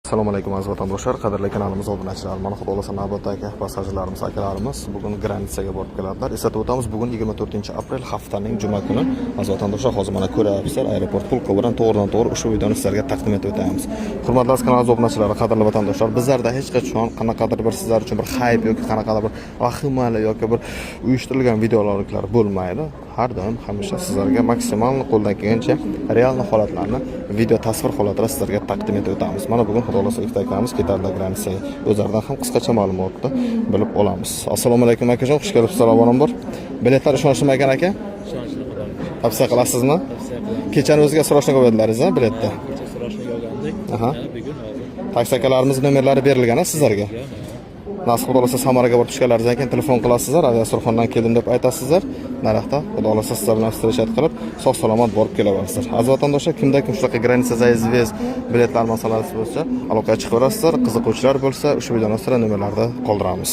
Assalomu alaykum aziz vatandoshlar, qadrli kanalimiz obunachilar. Mana xudo xolasa navbatdagi passajirlarimiz, akalarimiz bugun granitsaga borib keladilar. Eslatib o'tamiz, bugun 24-aprel haftaning juma kuni. Aziz vatandoshlar, hozir mana ko'ryapsizlar, aeroport pulka bilan to'g'ridan-to'g'ri ushbu videoni sizlarga taqdim etib o'tamiz. Hurmatli aziz kanal obunachilari, qadrli vatandoshlar, bizlarda hech qachon qanaqadir bir sizlar uchun bir hype yoki qanaqadir bir vahimali yoki bir uyushtirilgan videolarliklar bo'lmaydi. Har doim hamisha sizlarga maksimal qo'ldan kelgancha real holatlarni video tasvir holatida sizlarga taqdim etib o'tamiz. Mana bugun xudo xolasa ikkita akamiz ketadi granitsaga. O'zlaridan ham qisqacha ma'lumotni bilib olamiz. Assalomu alaykum akajon, xush kelibsizlar avvalambor. Biletlar ishonchli ekan aka? Ishonchli xudoga. Tavsiya qilasizmi? Kechani o'ziga srochniga qo'ydilaringiz-a biletda? Kecha srochniga olgandik. Aha. Bugun hozir. Taksi akalarimiz nomerlari berilgan sizlarga. Nasib xudo xolasa Samaraga borib tushganlaringizdan keyin telefon qilasizlar, aviasurxondan keldim deb aytasizlar. Naraqda xudo xolasa sizlar bilan встречать qilib, sog' salomat borib kelaverasizlar. Aziz vatandoshlar, kimda kim shunaqa granitsa zaizvez biletlar masalasi bo'lsa, aloqaga chiqaverasizlar. Qiziquvchilar bo'lsa, ushbu videoni nomerlarda qoldiramiz.